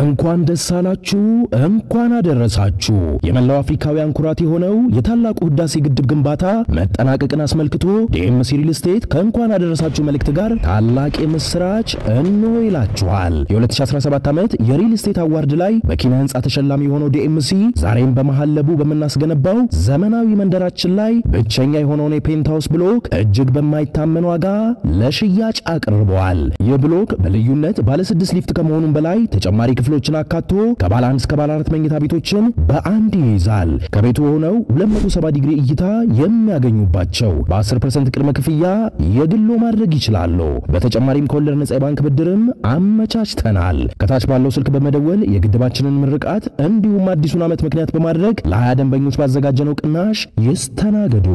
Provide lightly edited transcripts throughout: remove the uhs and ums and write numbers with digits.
እንኳን ደስ አላችሁ እንኳን አደረሳችሁ የመላው አፍሪካውያን ኩራት የሆነው የታላቁ ህዳሴ ግድብ ግንባታ መጠናቀቅን አስመልክቶ ዲኤምሲ ሪል ስቴት ከእንኳን አደረሳችሁ መልእክት ጋር ታላቅ የምስራች እንሆ ይላችኋል የ2017 ዓመት የሪል ስቴት አዋርድ ላይ በኪነ ህንጻ ተሸላሚ የሆነው ዲኤምሲ ዛሬም በመሐለቡ በመናስገነባው ዘመናዊ መንደራችን ላይ ብቸኛ የሆነውን የፔንታውስ ብሎክ እጅግ በማይታመን ዋጋ ለሽያጭ አቅርበዋል የብሎክ በልዩነት ባለ 6 ሊፍት ከመሆኑም በላይ ተጨማሪ ክፍሎችን አካቶ ከባለ 1 እስከ ባለ 4 መኝታ ቤቶችን በአንድ ይይዛል ከቤቱ ሆነው 270 ዲግሪ እይታ የሚያገኙባቸው በ10% ቅድመ ክፍያ የግሎ ማድረግ ይችላሉ በተጨማሪም ከወለድ ነፃ ባንክ ብድርም አመቻችተናል ከታች ባለው ስልክ በመደወል የግድባችንን ምርቃት እንዲሁም አዲሱን ዓመት ምክንያት በማድረግ ለ20 ደንበኞች ባዘጋጀነው ቅናሽ ይስተናገዱ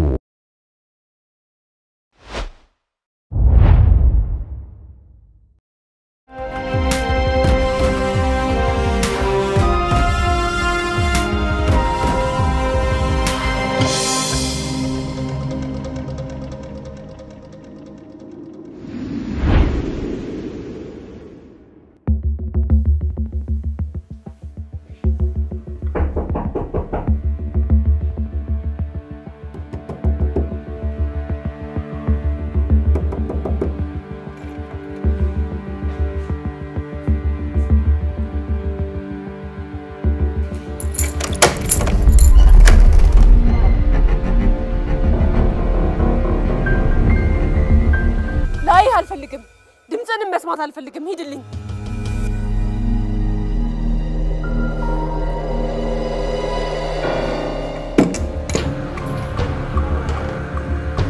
መስማት አልፈልግም ሂድልኝ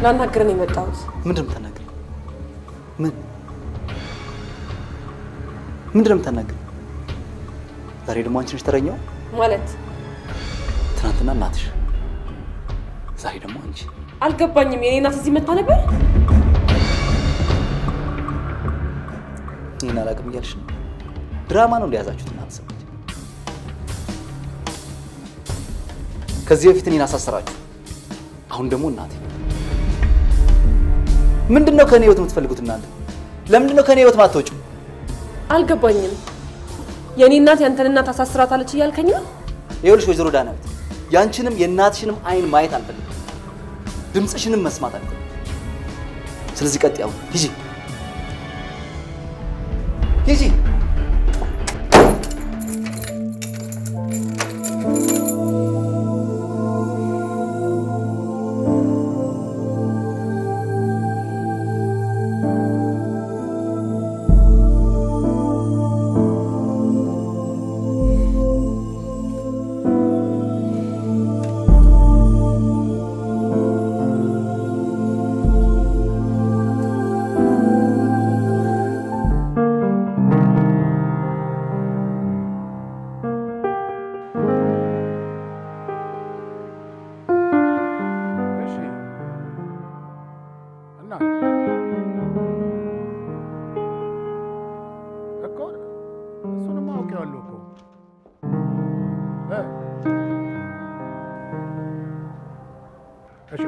ላናግረን የመጣሁት ምንድነው ተናገር ምንድነው ተናገር ዛሬ ደግሞ አንቺ ነሽ ተረኛው ማለት ትናንትና እናትሽ ዛሬ ደግሞ አንቺ አልገባኝም የኔ እናት እዚህ መጣ ነበር እኔና ላቅም ይያልሽ ድራማ ነው እንደያዛችሁት እናንተ ሰዎች ከዚህ በፊት እኔን አሳሰራችሁ አሁን ደግሞ እናቴ ምንድነው ከኔ ህይወት የምትፈልጉት እናንተ ለምንድነው ከኔ ህይወት ማትወጪው አልገባኝም የኔ እናት ያንተን እናት አሳስራታለች ይያልከኝ ነው ይኸውልሽ ወይዘሮ ዳናዊት ያንቺንም የእናትሽንም አይን ማየት አልፈልግም ድምጽሽንም መስማት አልፈልግም ስለዚህ ቀጥያው ሂጂ ሂጂ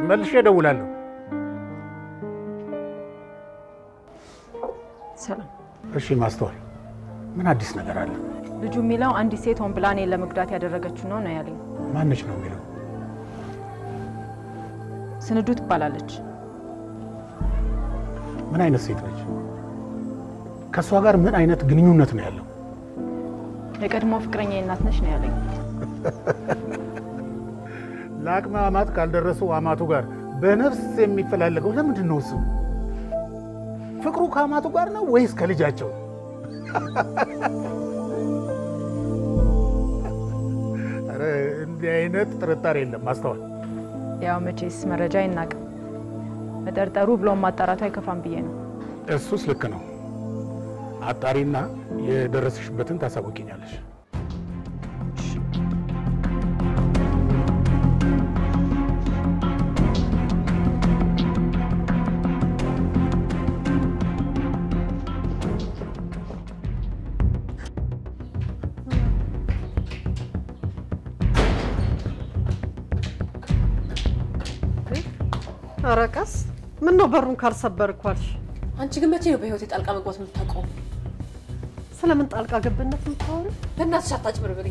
መልሼ እደውላለሁ ሰላም እሺ ማስተዋል ምን አዲስ ነገር አለ ልጁ ሚላው አንዲ ሴት ሆን ብላኔ ለመግዳት ያደረገችው ነው ያለኝ ማንነች ነው ሚላው ስንዱ ትባላለች ምን አይነት ሴት ነች ከሷ ጋር ምን አይነት ግንኙነት ነው ያለው የቀድሞ ፍቅረኛ እናት ነሽ ነው ያለኝ ላቅማ አማት ካልደረሱ አማቱ ጋር በነፍስ የሚፈልገው ለምንድን ነው እሱ ፍቅሩ ከአማቱ ጋር ነው ወይስ ከልጃቸው አረ እንዲህ አይነት ጥርጣሬ የለም ማስተዋል ያው መቼስ መረጃ ይናቅ መጠርጠሩ ብሎ ማጣራቱ አይከፋም ብዬ ነው እሱስ ልክ ነው አጣሪና የደረስሽበትን ታሳውቂኛለሽ አራቀስ ምን ነው በሩን ካልሰበርኳልሽ አንቺ ግን መቼ ነው በህይወት የጣልቃ መግባት የምታውቀው ስለምን ጣልቃ ገብነት ምታወሩ? በእናትሽ አታጭበርብሪ።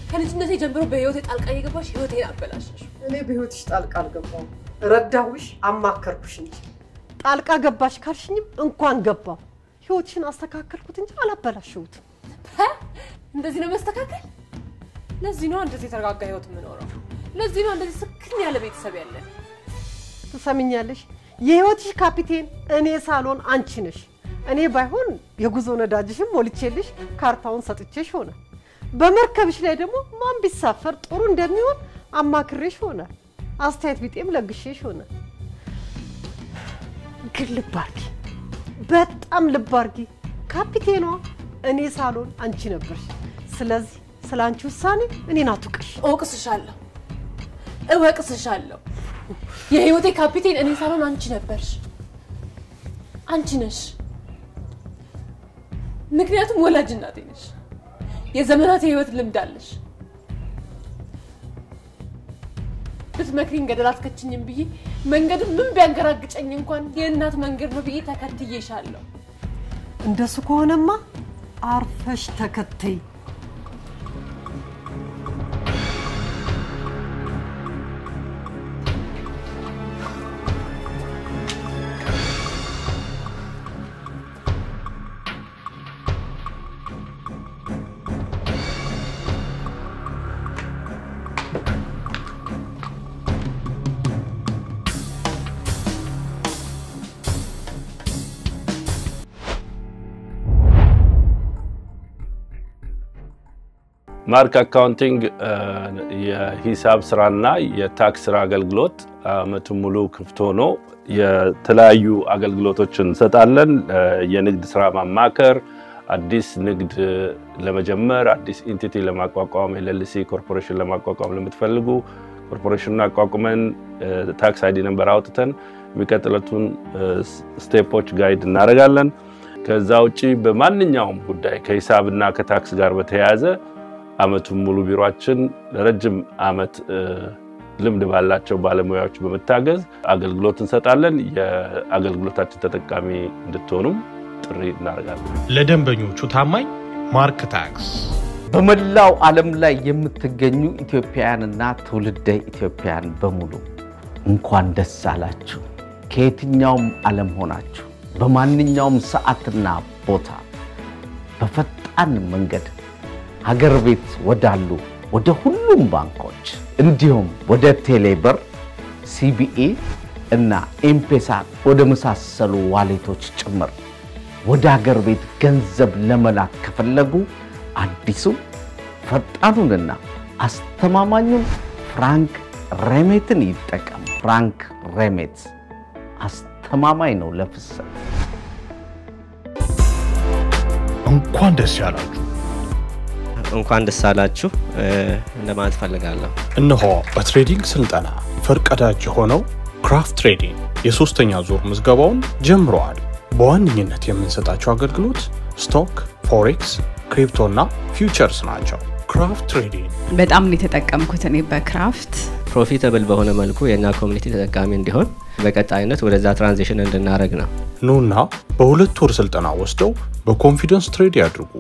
ከልጅነቴ ጀምሮ በህይወቴ ጣልቃ እየገባሽ ህይወቴን አበላሽሽ። እኔ በህይወትሽ ጣልቃ አልገባሁም። ረዳሁሽ፣ አማከርኩሽ እንጂ ጣልቃ ገባሽ ካልሽኝም እንኳን ገባሁ። ህይወትሽን አስተካከልኩት እንጂ አላበላሽሁትም። እንደዚህ ነው መስተካከል? ለዚህ ነው እንደዚህ የተረጋጋ ህይወት የምኖረው። ለዚህ ነው እንደዚህ ስክን ያለ ቤተሰብ ያለን። ትሰሚኛለሽ? የህይወትሽ ካፒቴን እኔ ሳሎን አንቺ ነሽ። እኔ ባይሆን የጉዞ ነዳጅሽም ሞልቼልሽ ካርታውን ሰጥቼሽ ሆነ። በመርከብሽ ላይ ደግሞ ማን ቢሳፈር ጥሩ እንደሚሆን አማክሬሽ ሆነ። አስተያየት ቢጤም ለግሼሽ ሆነ። ግን ልብ አድርጊ፣ በጣም ልብ አድርጊ። ካፒቴኗ እኔ ሳሎን አንቺ ነበርሽ። ስለዚህ ስላንቺ ውሳኔ እኔን አትውቅሽ። እወቅስሻለሁ፣ እወቅስሻለሁ። የህይወቴ ካፒቴን እኔ ሳሎን አንቺ ነበርሽ፣ አንቺ ነሽ። ምክንያቱም ወላጅ እናቴ ነሽ። የዘመናት የህይወት ልምድ አለሽ። ብትመክሪኝ ገደል አትከችኝም ብዬ መንገዱ ምን ቢያንገራግጨኝ እንኳን የእናት መንገድ ነው ብዬ ተከትዬሻለሁ። እንደሱ ከሆነማ አርፈሽ ተከተይ። ማርክ አካውንቲንግ የሂሳብ ስራና የታክስ ስራ አገልግሎት አመቱ ሙሉ ክፍት ሆኖ የተለያዩ አገልግሎቶችን እንሰጣለን። የንግድ ስራ ማማከር፣ አዲስ ንግድ ለመጀመር፣ አዲስ ኢንቲቲ ለማቋቋም፣ ኤልኤልሲ ኮርፖሬሽን ለማቋቋም ለምትፈልጉ ኮርፖሬሽኑን አቋቁመን ታክስ አይዲ ነምበር አውጥተን የሚቀጥሉትን ስቴፖች ጋይድ እናደርጋለን። ከዛ ውጪ በማንኛውም ጉዳይ ከሂሳብና ከታክስ ጋር በተያያዘ አመቱን ሙሉ ቢሮአችን ለረጅም አመት ልምድ ባላቸው ባለሙያዎች በመታገዝ አገልግሎት እንሰጣለን። የአገልግሎታችን ተጠቃሚ እንድትሆኑም ጥሪ እናደርጋለን። ለደንበኞቹ ታማኝ ማርክ ታክስ። በመላው ዓለም ላይ የምትገኙ ኢትዮጵያውያንና ትውልደ ኢትዮጵያውያን በሙሉ እንኳን ደስ አላችሁ። ከየትኛውም ዓለም ሆናችሁ በማንኛውም ሰዓትና ቦታ በፈጣን መንገድ ሀገር ቤት ወዳሉ ወደ ሁሉም ባንኮች እንዲሁም ወደ ቴሌብር፣ ሲቢኢ እና ኤምፔሳ ወደ መሳሰሉ ዋሌቶች ጭምር ወደ ሀገር ቤት ገንዘብ ለመላክ ከፈለጉ አዲሱ ፈጣኑንና አስተማማኙን ፍራንክ ሬሜትን ይጠቀሙ። ፍራንክ ሬሜት አስተማማኝ ነው ለፍሰት። እንኳን ደስ ያላችሁ። እንኳን ደስ አላችሁ እንደማለት ፈልጋለሁ። እነሆ በትሬዲንግ ስልጠና ፈርቀዳጅ ሆነው ክራፍት ትሬዲንግ የሶስተኛ ዙር ምዝገባውን ጀምሯል። በዋነኝነት የምንሰጣቸው አገልግሎት ስቶክ፣ ፎሬክስ፣ ክሪፕቶና ፊውቸርስ ናቸው። ክራፍት ትሬዲንግ በጣም ነው የተጠቀምኩት እኔ በክራፍት ፕሮፊታብል በሆነ መልኩ የኛ ኮሚኒቲ ተጠቃሚ እንዲሆን በቀጣይነት ወደዛ ትራንዚሽን እንድናረግ ነው። ኑና በሁለት ወር ስልጠና ወስደው በኮንፊደንስ ትሬድ ያድርጉ።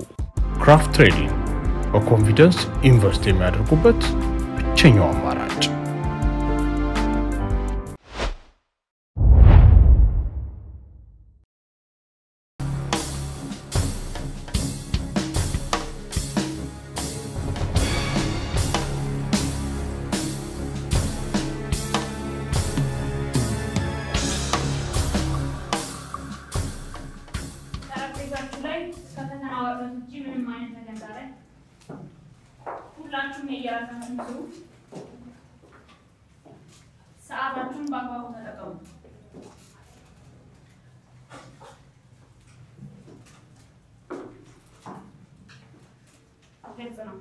ክራፍት ትሬዲንግ በኮንፊደንስ ኢንቨስት የሚያደርጉበት ብቸኛው አማራጭ። ሰዓታችሁን በአግባቡ ተጠቀሙ። ግልጽ ነው።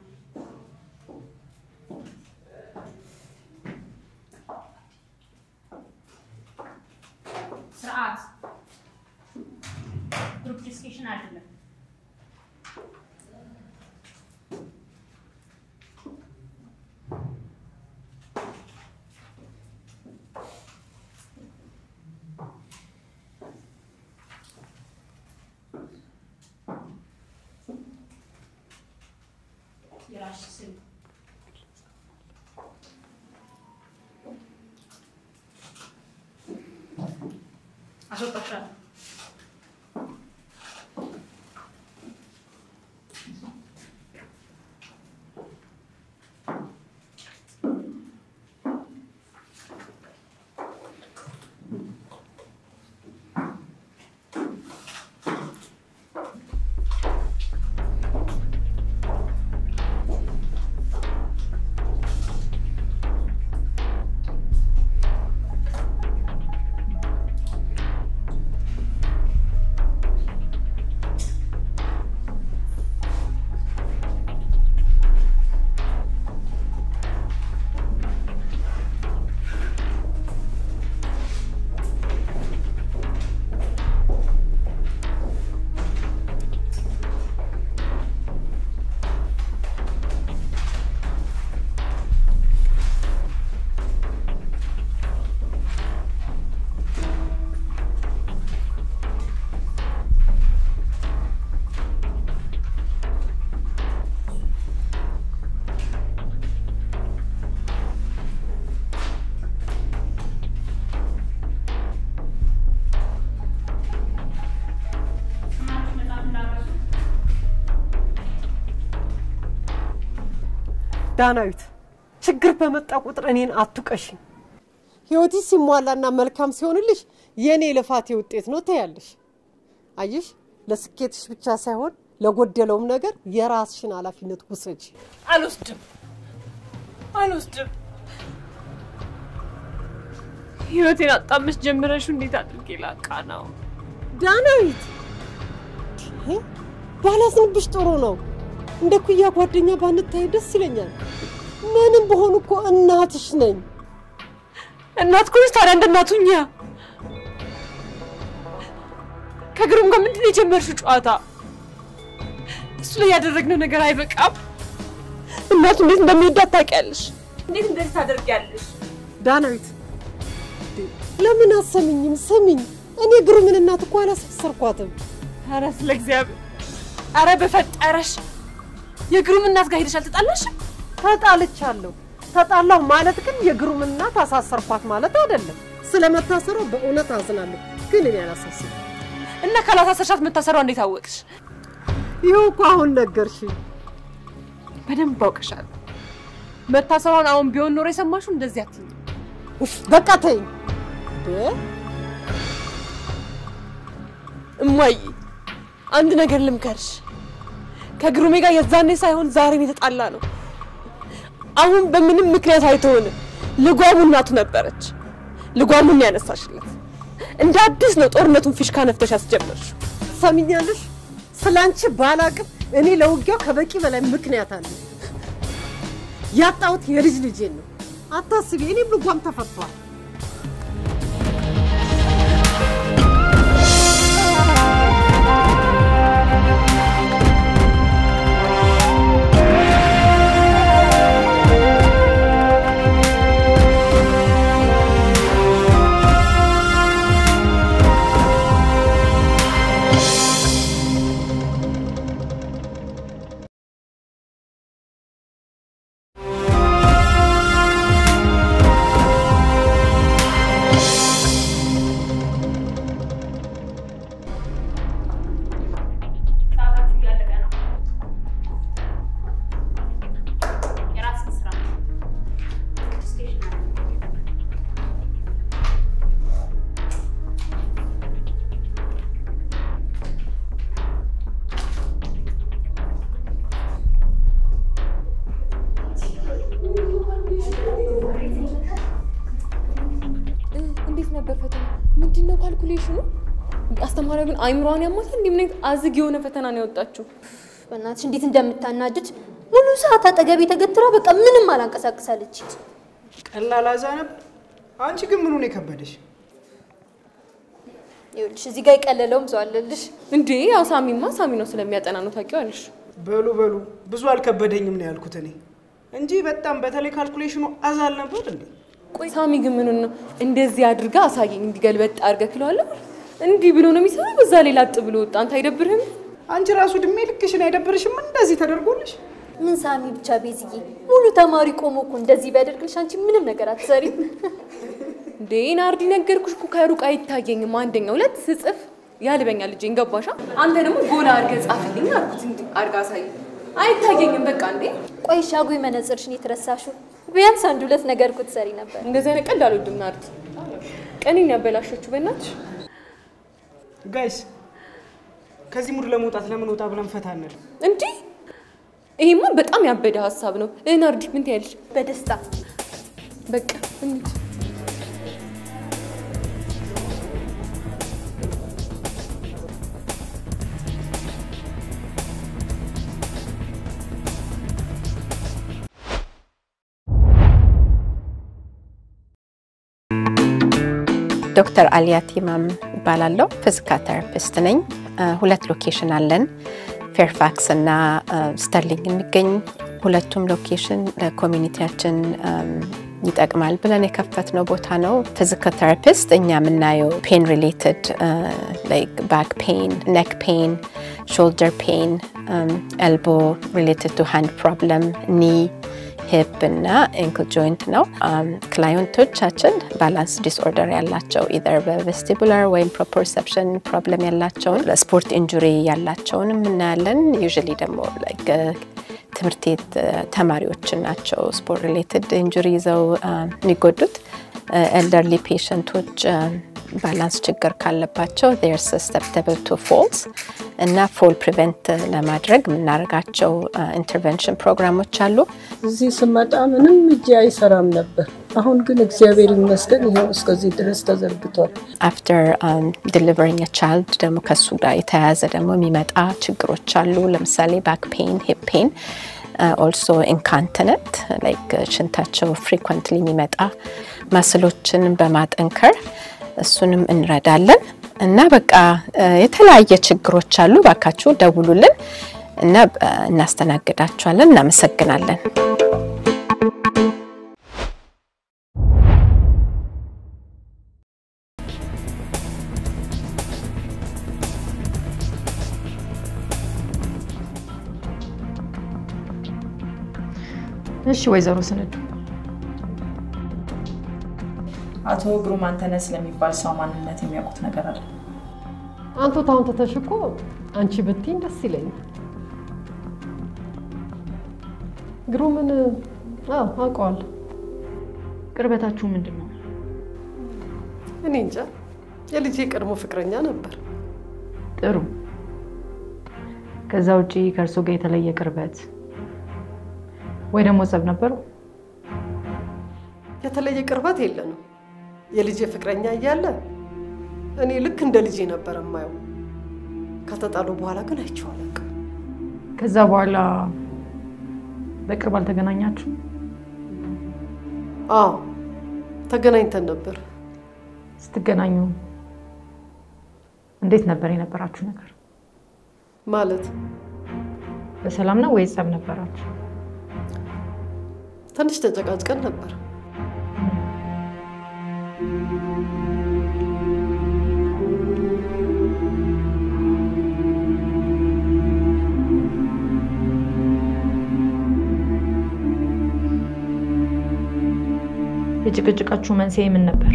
ስርዓት ግሩፕ ዲስከሽን አይደለም። ዳናዊት ችግር በመጣ ቁጥር እኔን አትቀሽ ህይወት ሲሟላና መልካም ሲሆንልሽ የኔ ልፋቴ ውጤት ነው ተያለሽ አየሽ ለስኬትሽ ብቻ ሳይሆን ለጎደለውም ነገር የራስሽን ኃላፊነት ውሰጂ አልወስድም ህይወቴን አጣምሽ ጀምረሽ እንዴት አድርጌ ላቃናው ዳናዊት ባላስንብሽ ጥሩ ነው እንደ ኩያ ጓደኛ ባንታይ ደስ ይለኛል ምንም በሆነ እኮ እናትሽ ነኝ እናት ኮሽ ታዲያ እንደናቱኛ ከግሩም ጋር ምንድን ነው የጀመርሽው ጨዋታ እሱ ላይ ያደረግነው ነገር አይበቃም እናቱ እንዴት እንደሚወዳት ታውቂያለሽ እንዴት እንደዚህ ታደርጊያለሽ ዳናዊት ለምን አሰሚኝም ስሚኝ እኔ ግሩምን እናት እኮ አላሳሰርኳትም ኧረ ስለ እግዚአብሔር ኧረ በፈጠረሽ የግሩም እናት ጋር ሄደሽ አልተጣላሽም ተጣልቻለሁ ተጣላው ማለት ግን የግሩም እናት አሳሰርኳት ማለት አይደለም ስለመታሰሩ በእውነት አዝናለሁ ግን እኔ አላሳሰርኩም እና ካላሳሰርሻት መታሰሯ እንዴት አወቅሽ ይኸው እኮ አሁን ነገርሽ በደንብ አውቀሻል መታሰሯን አሁን ቢሆን ኖሮ የሰማሽው እንደዚህ አትይኝ በቃ ተይኝ እማዬ አንድ ነገር ልምከርሽ ከግሩሜ ጋር የዛኔ ሳይሆን ዛሬ ነው የተጣላ ነው አሁን በምንም ምክንያት አይተውን ልጓሙ እናቱ ነበረች ልጓሙን ያነሳሽለት እንደ አዲስ ነው ጦርነቱን ፊሽካ ነፍተሽ አስጀመርሽ ሰሚኛለሽ ስላንቺ ባላቅም እኔ ለውጊያው ከበቂ በላይ ምክንያት አለ ያጣውት የልጅ ልጄን ነው አታስቢ እኔም ልጓም ተፈቷል አስተማሪው ግን አይምሮዋን ያማታል እንደምን አዝግ የሆነ ፈተና ነው ያወጣችው በእናትሽ እንዴት እንደምታናድድ ሙሉ ሰዓት አጠገቤ ተገትራ በቃ ምንም አላንቀሳቀሳለች ቀላል አዛነብ አንቺ ግን ምኑ ነው የከበደሽ ይኸውልሽ እዚህ ጋር ይቀለለውም ሰው አለልሽ እንዴ ያው ሳሚ ነው ስለሚያጠና ነው ታውቂዋለሽ በሉ ብዙ አልከበደኝም ነው ያልኩት እኔ እንጂ በጣም በተለይ ካልኩሌሽኑ አዛል ነበር እንዴ ቆይ ሳሚ ግን ምኑን ነው እንደዚህ አድርጋ አሳየኝ እንዲገልበጥ አድርገክለዋለሁ እንዲ ብሎ ነው የሚሰራው በዛ ላይ ላጥ ብሎ ወጣ አንተ አይደብርህም አንቺ ራሱ ድሜ ልክሽን አይደብርሽም እንደዚህ ተደርጎልሽ ምን ሳሚ ብቻ ቤዝዬ ሙሉ ተማሪ ቆሞ እኮ እንደዚህ ቢያደርግልሽ አንቺ ምንም ነገር አትሰሪም። እንዴ ናርዲ ነገርኩሽ እኮ ከሩቅ አይታየኝም። አንደኛ ሁለት ስጽፍ ያልበኛል ልጄ እንገባሻ። አንተ ደግሞ ጎላ አድርገህ ጻፍልኝ አልኩት እንዴ አድርጋ ሳይ አይታየኝም በቃ እንዴ። ቆይ ሻጉይ መነጽርሽን የተረሳሽው ቢያንስ አንድ ሁለት ነገር እኮ ትሰሪ ነበር። እንደዛ ነው ቀልድ አልወድም ናርዲ። ቀኔን ያበላሸችው በእናትሽ። ጋይስ ከዚህ ሙድ ለመውጣት ለምን ወጣ ብለን ፈታነል እንዴ? ይሄማ በጣም ያበደ ሐሳብ ነው። ናርዲ ምን ትያለሽ? በደስታ በቃ እንዴ ዶክተር አሊያት ኢማም ይባላለሁ ፊዚካል ቴራፒስት ነኝ ሁለት ሎኬሽን አለን ፌርፋክስ እና ስተርሊንግ የሚገኝ ሁለቱም ሎኬሽን ለኮሚኒቲያችን ይጠቅማል ብለን የከፈትነው ቦታ ነው ፊዚካል ቴራፒስት እኛ የምናየው ፔን ሪሌትድ ላይክ ባክ ፔን ኔክ ፔን ሾልደር ፔን ኤልቦ ሪሌትድ ቱ ሃንድ ፕሮብለም ኒ hip እና ankle joint ነው ክላይንቶቻችን ባላንስ ዲስኦርደር ያላቸው either vestibular ወይ proprioception problem ያላቸው ስፖርት ኢንጁሪ ያላቸውን እናያለን usually ደግሞ like ትምህርት ተማሪዎች ናቸው ስፖርት ሪሌትድ ኢንጁሪ ይዘው የሚጎዱት elderly patientዎች balance ችግር ካለባቸው they are susceptible to falls እና fall prevent ለማድረግ ምናረጋቸው intervention ፕሮግራሞች አሉ እዚህ ስመጣ ምንም እጄ አይሰራም ነበር አሁን ግን እግዚአብሔር ይመስገን ይሄው እስከዚህ ድረስ ተዘርግቷል after delivering a child ደግሞ ከሱ ጋር የተያያዘ ደግሞ የሚመጣ ችግሮች አሉ ለምሳሌ back pain hip pain also incontinent like ሽንታቸው frequently የሚመጣ ማስሎችን በማጠንከር እሱንም እንረዳለን እና በቃ የተለያየ ችግሮች አሉ ባካችሁ ደውሉልን እና እናስተናግዳችኋለን እናመሰግናለን እሺ ወይዘሮ ስንዱ አቶ ግሩም አንተነህ ስለሚባል ሰው ማንነት የሚያውቁት ነገር አለ አንተ ታውን ተተሽኮ አንቺ ብትይ ደስ ይለኛል ግሩምን አውቀዋለሁ ቅርበታችሁ ምንድነው እኔ እንጃ የልጄ ቀድሞ ፍቅረኛ ነበር ጥሩ ከዛ ውጪ ከርሶ ጋር የተለየ ቅርበት ወይ ደግሞ ጸብ ነበር የተለየ ቅርበት የለንም የልጄ ፍቅረኛ እያለ እኔ ልክ እንደ ልጄ ነበር ማየው ከተጣሉ በኋላ ግን አይቻለሁ ከዛ በኋላ በቅርብ አልተገናኛችሁ ተገናኝተን ነበር ስትገናኙ እንዴት ነበር የነበራችሁ ነገር ማለት በሰላም ነው ወይስ ጸብ ነበራችሁ ትንሽ ተጨቃጭቀን ነበር የጭቅጭቃችሁ መንስኤ ምን ነበር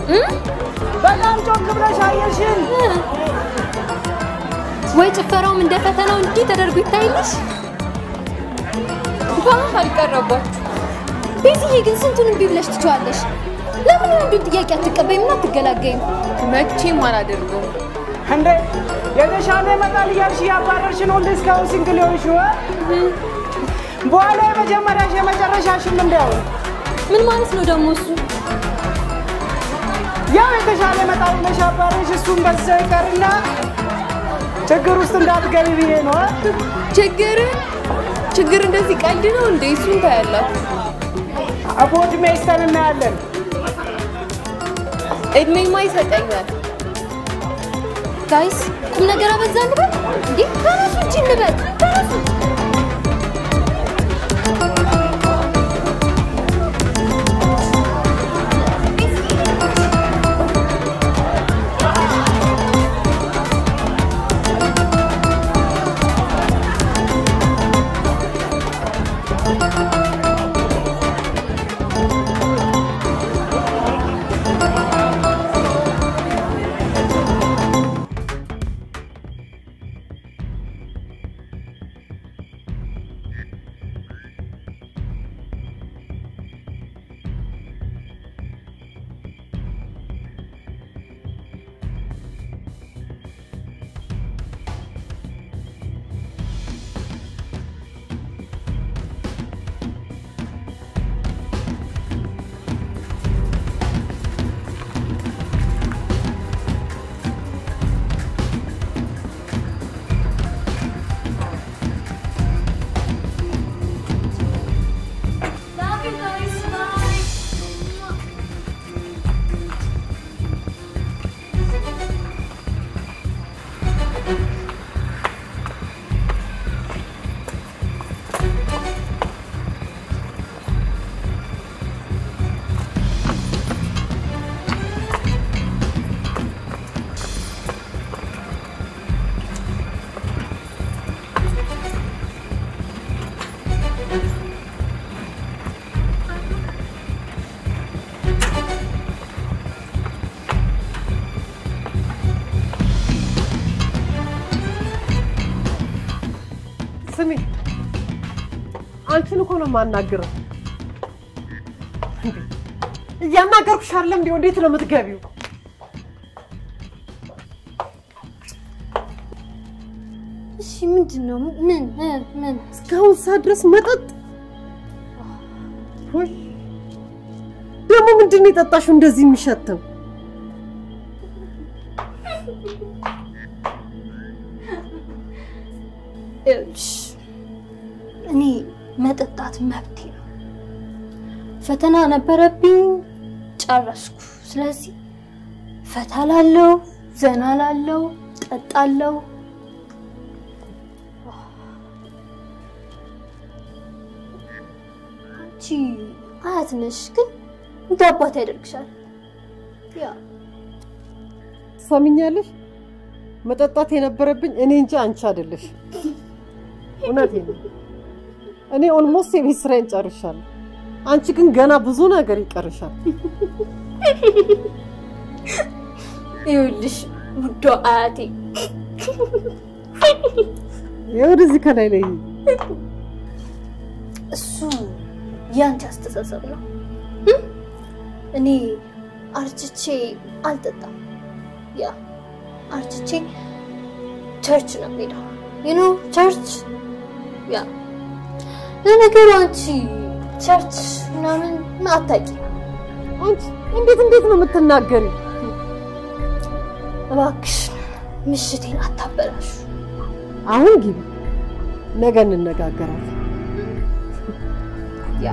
በጣም ጮክ ብለሽ አየሽን? ወይ ጭፈራውም እንደ ፈተናው እንዲህ ተደርጎ ይታይልሽ? እንኳን አልቀረባችሁ። ቤዚዬ ግን ስንቱን እምቢ ብለሽ ትችዋለሽ? ለምን አንዱን ጥያቄ አትቀበይም እና አትገላገይም? መቼም አላደርገውም። እንዴ የተሻለ ይመጣል እያልሽ ያባረርሽ ነው እንደ እስካሁን ሲንግል የሆንሽው? በኋላ የመጀመሪያሽ የመጨረሻሽም እንደው ምን ማለት ነው ደግሞ እሱ? ያው የተሻለ ይመጣል ብለሽ ያባረርሽ እሱም በዛው ይቀርና ችግር ውስጥ እንዳትገቢ ብዬ ነው። ችግር እንደዚህ ቀልድ ነው እንዴ? እሱን ታያላችሁ። አቦት ሜስተን እናያለን። እድሜማ ይሰጠኛል። ጋይስ ቁም ነገር አበዛን በል እንዴ? ተነሱ እንጂ እንበል ተነሱ። ስሚ አንቺን እኮ ነው የማናግረው። እያናገርኩሽ አይደለም እንዴ? እንዴት ነው የምትገቢው? እሺ ምንድነው? ምን እስካሁን ሰዓት ድረስ መጠጥ? ወይ ደግሞ ምንድነው የጠጣሽው እንደዚህ የሚሸተው? እኔ መጠጣት መብቴ ነው። ፈተና ነበረብኝ ጨረስኩ። ስለዚህ ፈታ ላለው ዘና ላለው ጠጣለው። አንቺ አያት ነሽ ግን እንደ አባት ያደርግሻል። ያ ሰሚኛለሽ? መጠጣት የነበረብኝ እኔ እንጂ አንቺ አይደለሽ። እውነቴን ነው። እኔ ኦልሞስት የቤት ስራዬን ጨርሻለሁ። አንቺ ግን ገና ብዙ ነገር ይቀርሻል። ይኸውልሽ ውዷ አያቴ ወደዚህ ከላይ ላይ እሱ ያንቺ አስተሳሰብ ነው። እኔ አርጅቼ አልጠጣም። ያ አርጅቼ ቸርች ነው የምሄደው። ቸርች ያ ለነገሩ አንቺ ቸርች ምናምን አታውቂም። አንቺ እንዴት ነው የምትናገሪው? እባክሽ ምሽቴን አታበላሹ። አሁን ግቢ፣ ነገ እንነጋገራለን። ያ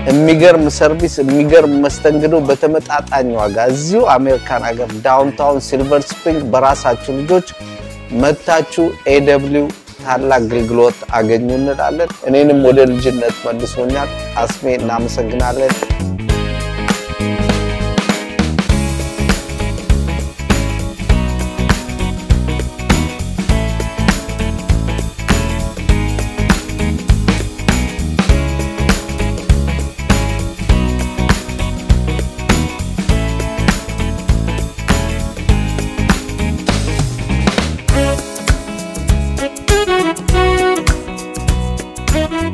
የሚገርም ሰርቪስ የሚገርም መስተንግዶ በተመጣጣኝ ዋጋ እዚሁ አሜሪካን ሀገር ዳውንታውን ሲልቨር ስፕሪንግ በራሳችሁ ልጆች መታችሁ AW ታላቅ አገልግሎት አገኙ እንላለን። እኔንም ወደ ልጅነት መልሶኛል። አስሜ እናመሰግናለን።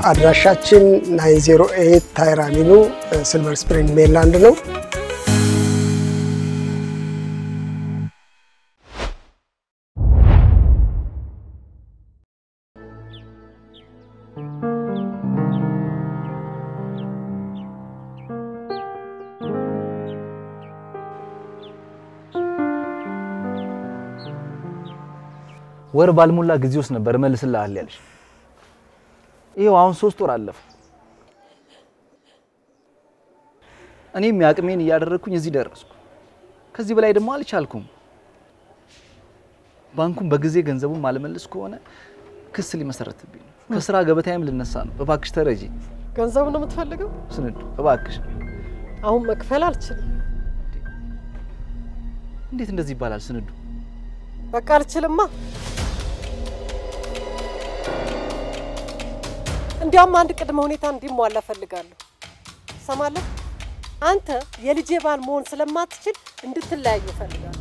አድራሻችን 908 ታይር አቬኑ ሲልቨር ስፕሪንግ ሜሪላንድ ነው። ወር ባልሞላ ጊዜ ውስጥ ነበር መልስልሃል ያልሽ። ይሄው አሁን 3 ወር አለፈ። እኔም ያቅሜን እያደረኩኝ እዚህ ደረስኩ። ከዚህ በላይ ደግሞ አልቻልኩም። ባንኩን በጊዜ ገንዘቡን ማለመልስ ከሆነ ክስ ሊመሰረትብኝ ነው። ከስራ ገበታዬም ልነሳ ነው። እባክሽ ተረጂ። ገንዘብ ነው የምትፈልገው? ስንዱ እባክሽ። አሁን መክፈል አልችልም። እንዴት እንደዚህ ይባላል ስንዱ? በቃ አልችልማ። እንዲያውም አንድ ቅድመ ሁኔታ እንዲሟላ ፈልጋለሁ። ሰማለህ? አንተ የልጄ ባል መሆን ስለማትችል እንድትለያዩ ፈልጋለሁ።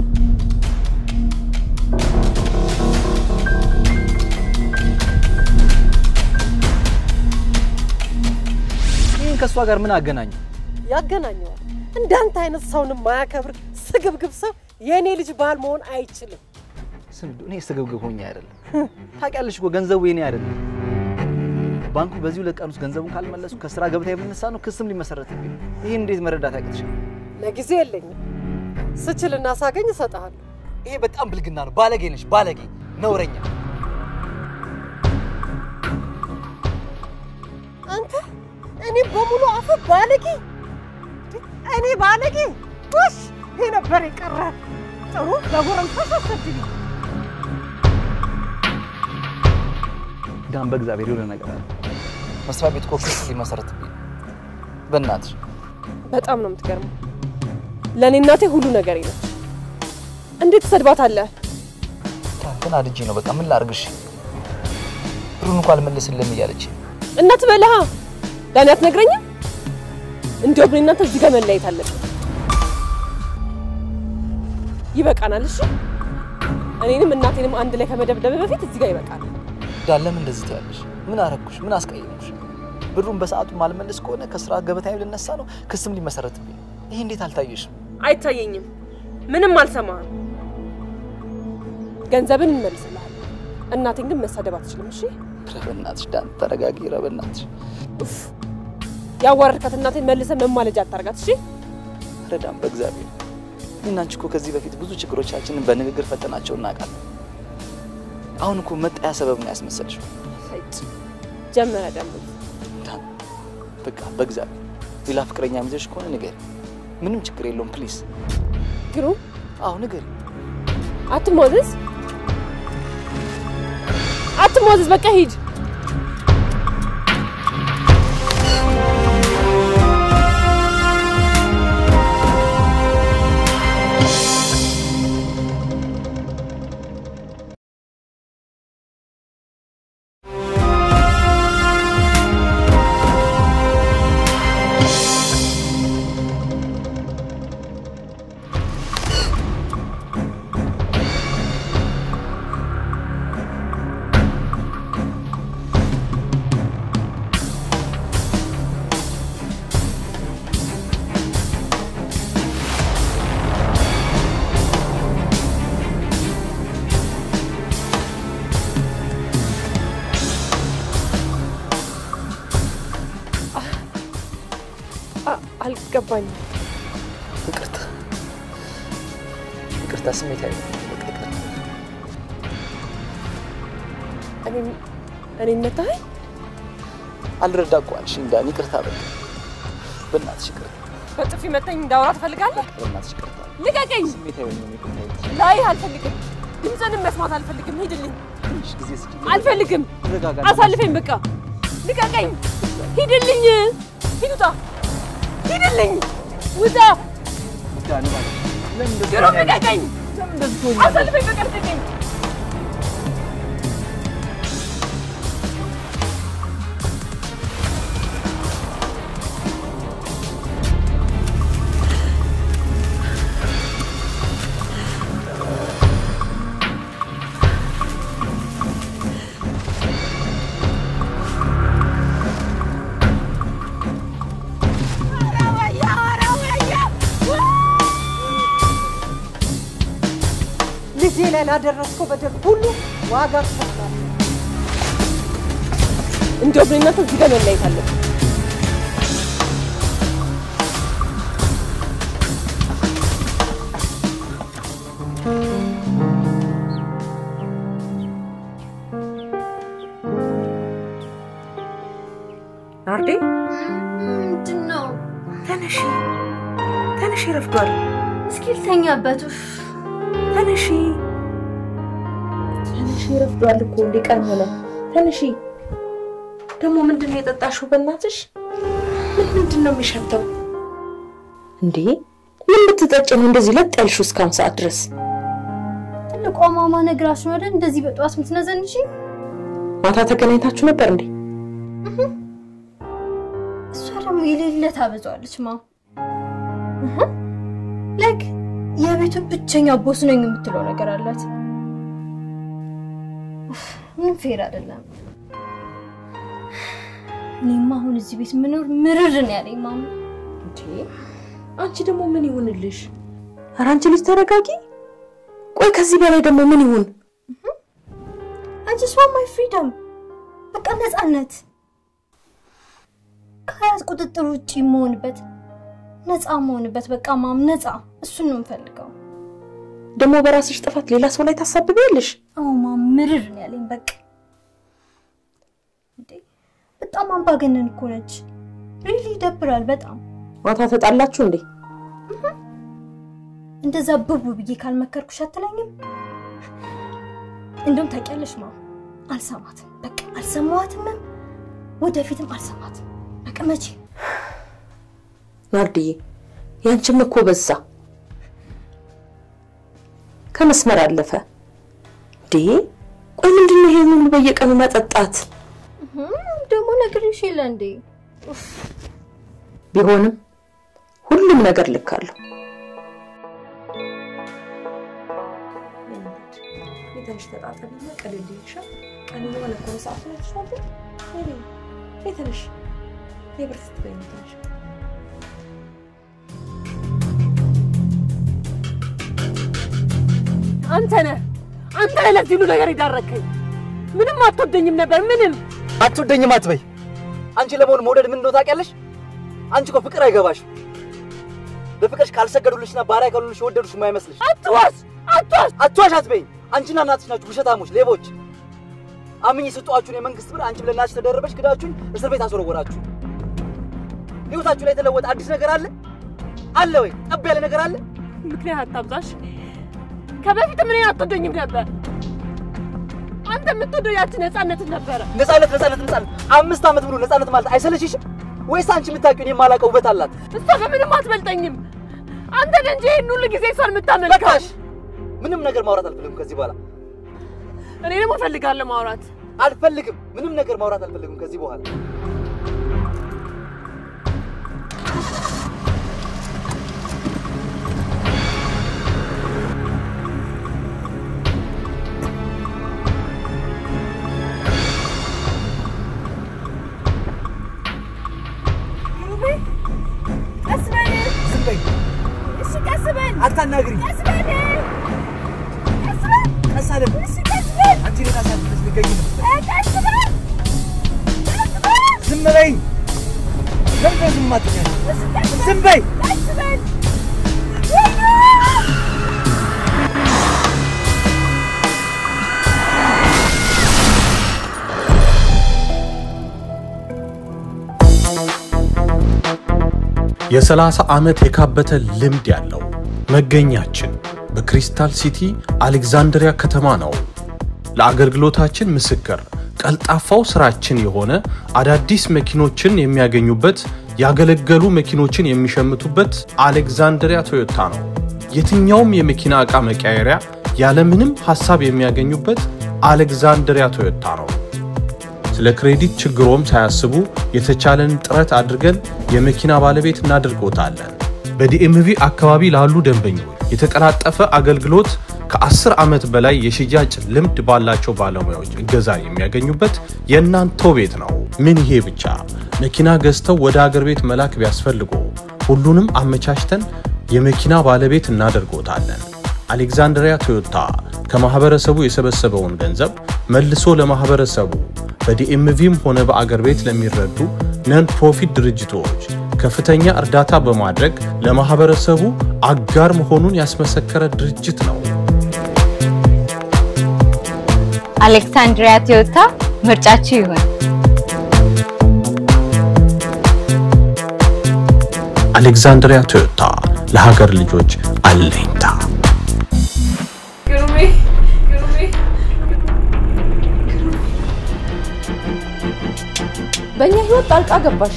ይሄን ከሷ ጋር ምን አገናኘ? ያገናኘዋል። እንዳንተ አይነት ሰውን ማያከብር ስግብግብ ሰው የኔ ልጅ ባል መሆን አይችልም። ስንዱ እኔ ስግብግብ ሆኜ አይደለም። ታውቂያለሽ እኮ ገንዘቡ የኔ አይደለም። ባንኩ በዚሁ ለቀን ውስጥ ገንዘቡን ካልመለሱ ከስራ ገበታ የምንነሳ ነው። ክስም ሊመሰረትብኝ ነው። ይሄን እንዴት መረዳት ያቅትሻል? ለጊዜ የለኝም። ስችልና ሳገኝ እሰጥሃለሁ። ይሄ በጣም ብልግና ነው። ባለጌ ነሽ፣ ባለጌ ነውረኛ። አንተ እኔ በሙሉ አፍ ባለጌ፣ እኔ ባለጌ? ውሽ ይሄ ነበር የቀረ። ጥሩ ለጎረምሳ ሰጥልኝ። ዳን በእግዚአብሔር የሆነ ነገር አለ። መስሪያ ቤት እኮ ክስ ሊመሰረትብኝ። በእናትሽ በጣም ነው የምትገርመው። ለኔ እናቴ ሁሉ ነገሬ ነች። እንዴት ትሰድባታለህ? ታንተና ልጅ ነው። በቃ ምን ላርግሽ? ብሩን እንኳን አልመልስልም እያለች እናት በለሃ ለኔ አትነግረኝም? እንደው ብሬ እናንተ እዚህ ጋር መለያየት አለብን። ይበቃናል። እሺ እኔንም እናቴንም አንድ ላይ ከመደብደብ በፊት እዚህ ጋር ይበቃናል። ዳለም እንደዚህ ትያለሽ? ምን አረኩሽ? ምን አስቀየምኩሽ? ብሩን በሰዓቱ ማልመልስ ከሆነ ከስራ ገበታዬ ልነሳ ነው። ክስም ሊመሰረትብኝ። ይሄ እንዴት አልታየሽም? አይታየኝም። ምንም አልሰማህም። ገንዘብን እንመልስልሃል። እናቴን ግን መሳደብ አትችልም። እሺ ረበናትሽ ዳን ተረጋጊ። ረበናትሽ ያዋረድካት እናቴን መልሰህ መማለጃ አታርጋት። እሺ ረዳም በእግዚአብሔር። እኔና አንቺ እኮ ከዚህ በፊት ብዙ ችግሮቻችንን በንግግር ፈተናቸው እናውቃለን። አሁን እኮ መጣያ ሰበብ ነው ያስመሰልሽው። ሰይድ ጀመረ ደግሞ ዳን በቃ በእግዚአብሔር ሌላ ፍቅረኛ ይዘሽ ከሆነ ንገሪ። ምንም ችግር የለውም ፕሊዝ። ግሩ አዎ ንገሪ። አትሞዝዝ አትሞዝዝ። በቃ ሂድ። አልገባኝም። ይቅርታ ስሜታዊ ነው። እኔ መታኸኝ? አልረዳ እኮ አልሽኝ ዳን። ይቅርታ በቃ በእናትሽ ይቅር። በጥፊ መተኝ እንዳወራ ትፈልጋለህ? በእናትሽ ይቅር። ልቀቀኝ። ስሜታዊ ነኝ እኮ ታይት። ላይ አልፈልግም። ድምፅህንም መስማት አልፈልግም። ሂድልኝ። ትንሽ ጊዜ ስጪኝ። አልፈልግም። ተረጋጋ። አሳልፈኝ በቃ። ልቀቀኝ። ሂድልኝ። ሂዱታ። ሂድልኝ። ውጣ። ዳኒ ማለት ለምን እንደዚህ ግሩም ልቀቀኝ። ለምን እንደዚህ ትሆኛለሽ? አሳልፈኝ በቃ ልቀቀኝ። ልጄ ላይ ላደረስከው በደል ሁሉ ዋጋ ትከፍላለህ። እንደውም እናንተ እዚህ ጋር መለያየት አለብን። ናርዲ ምንድን ነው? ተነሺ ተነሺ፣ ረፍዷል። እስኪ ልተኛበት። ተነሺ ተነሺ፣ ረፍዷል እኮ እንደ ቀን ሆነ። ተነሺ። ደግሞ ምንድን ነው የጠጣሽው? በእናትሽ ምንድን ነው የሚሸተው እንዴ? ምን ብትጠጪ ነው እንደዚህ ለጥ ያልሽው እስካሁን ሰዓት ድረስ? ትልቋ ማማ ነግራሽ ነው አይደል እንደዚህ በጠዋት የምትነዘንሽ? ማታ ተገናኝታችሁ ነበር እንዴ? እሷ ደግሞ የሌለ ታበዛዋለች ማ ላይክ የቤቱ ብቸኛ ቦስ ነኝ የምትለው ነገር አላት። ምን ፌር አይደለም። እኔማ አሁን እዚህ ቤት ምኖር ምርር ነው ያለኝ ማማ። እንዴ አንቺ ደግሞ ምን ይሁንልሽ? ኧረ አንቺ ልጅ ተረጋጊ። ቆይ ከዚህ በላይ ደግሞ ምን ይሁን? አንቺ ስማ ማይ ፍሪደም በቃ ነፃነት ከያዝ ቁጥጥር ውጪ መሆንበት ነፃ መሆንበት በቃ ማም ነፃ እሱን ነው የምፈልገው። ደግሞ በራስሽ ጥፋት ሌላ ሰው ላይ ታሳብቢያለሽ? አዎ ማም ምርር ነው ያለኝ በቃ። እንዴ በጣም አምባገነን እኮ ነች። ሪሊ ይደብራል በጣም። ማታ ተጣላችሁ እንዴ? እንደዛ ብቡ ብዬ ካልመከርኩሽ አትለኝም? እንደውም ታውቂያለሽ ማም አልሰማትም በቃ አልሰማዋትም፣ ወደፊትም አልሰማትም በቃ መቼ። ናርዲዬ ያንቺም እኮ በዛ ከመስመር አለፈ እንዴ። ቆይ ምንድነው ይሄ ሁሉ በየቀኑ መጠጣት? ደግሞ ነግሬሽ የለ እንዴ? ቢሆንም ሁሉም ነገር ልክ አለው። ትንሽ ተጣጣቢና ቀለል ይልሻል። ቀለል ወለ ኮን ሰዓት ነው ተሻለ ወይ ትንሽ ይብርስ ትበይኛለሽ። አንተ ለዚህ ሁሉ ነገር ይዳረከኝ። ምንም አትወደኝም ነበር። ምንም አትወደኝም አትበይ። አንቺ ለመሆን መውደድ ምን እንደሆነ ታውቂያለሽ? አንቺ እኮ ፍቅር አይገባሽ። በፍቅርሽ ካልሰገዱልሽና ባሪያ ካልሆንሽ ወደዱሽ የማይመስልሽ። አትዋሽ አትበይ። አንቺና እናትሽ ናችሁ ውሸታሞች፣ ሌቦች። አምኜ ሰጧችሁን የመንግስት ብር አንቺ ብለናችሁ ተደረበሽ፣ ክዳችሁን እስር ቤት አስወረወራችሁ። ህይወታችሁ ላይ የተለወጠ አዲስ ነገር አለ ወይ? ጠብ ያለ ነገር አለ? ምክንያት አታብዛሽ። ከበፊት ምን አትወደኝም ነበር። አንተ የምትወደው ያቺ ነፃነት ነበር። ነፃነት 5 ዓመት ሙሉ ነፃነት ማለት አይሰለችሽም ወይስ አንቺ የምታውቂው እኔ የማላውቀው ውበት አላት? እሷ በምንም አትበልጠኝም። አንተ እንጂ ይሄን ሁሉ ጊዜ እሷን የምታመልከው። በቃሽ። ምንም ነገር ማውራት አልፈልግም ከዚህ በኋላ። እኔ ደግሞ እፈልጋለሁ ማውራት። አልፈልግም። ምንም ነገር ማውራት አልፈልግም ከዚህ በኋላ። አታናግሪ። ቀስ አለ። አንቺ ለታ ሳትልሽ ልገኝ ነው። ዝም በይ። ለምን ዝም አትኛለሽ? ዝም በይ። የ30 ዓመት የካበተ ልምድ ያለው መገኛችን በክሪስታል ሲቲ አሌክዛንድሪያ ከተማ ነው። ለአገልግሎታችን ምስክር ቀልጣፋው ስራችን የሆነ አዳዲስ መኪኖችን የሚያገኙበት ያገለገሉ መኪኖችን የሚሸምቱበት አሌክዛንድሪያ ቶዮታ ነው። የትኛውም የመኪና ዕቃ መቀየሪያ ያለምንም ሐሳብ የሚያገኙበት አሌክዛንድሪያ ቶዮታ ነው። ስለ ክሬዲት ችግሮም ሳያስቡ የተቻለን ጥረት አድርገን የመኪና ባለቤት እናድርጎታለን። በዲኤምቪ አካባቢ ላሉ ደንበኞች የተቀላጠፈ አገልግሎት ከ10 ዓመት በላይ የሽያጭ ልምድ ባላቸው ባለሙያዎች እገዛ የሚያገኙበት የእናንተው ቤት ነው። ምን ይሄ ብቻ! መኪና ገዝተው ወደ አገር ቤት መላክ ቢያስፈልጉ ሁሉንም አመቻችተን የመኪና ባለቤት እናደርጎታለን። አሌክዛንድሪያ ቶዮታ ከማህበረሰቡ የሰበሰበውን ገንዘብ መልሶ ለማህበረሰቡ በዲኤምቪም ሆነ በአገር ቤት ለሚረዱ ነን ፕሮፊት ድርጅቶች ከፍተኛ እርዳታ በማድረግ ለማህበረሰቡ አጋር መሆኑን ያስመሰከረ ድርጅት ነው። አሌክሳንድሪያ ቶዮታ ምርጫችሁ ይሁን። አሌክዛንድሪያ ቶዮታ ለሀገር ልጆች አለኝታ። በእኛ ህይወት ጣልቃ ገባሽ።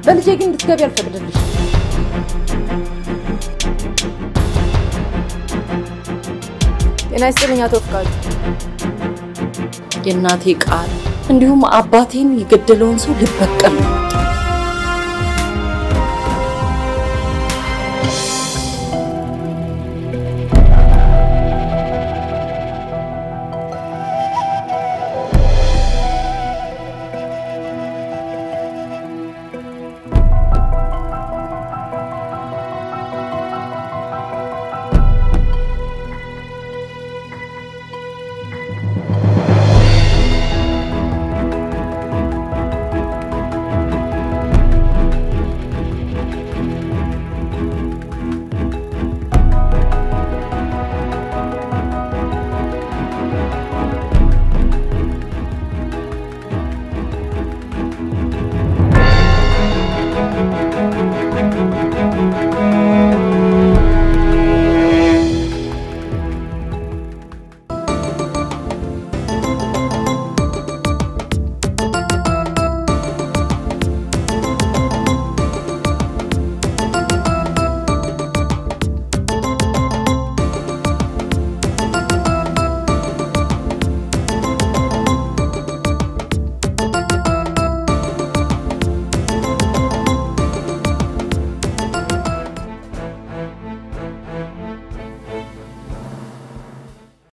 በልጄ ግን እንድትገቢ አልፈቅድልሽ። ጤና ይስጥልኝ አቶ ፍቃዱ። የእናቴ ቃል እንዲሁም አባቴን የገደለውን ሰው ልበቀል ነው።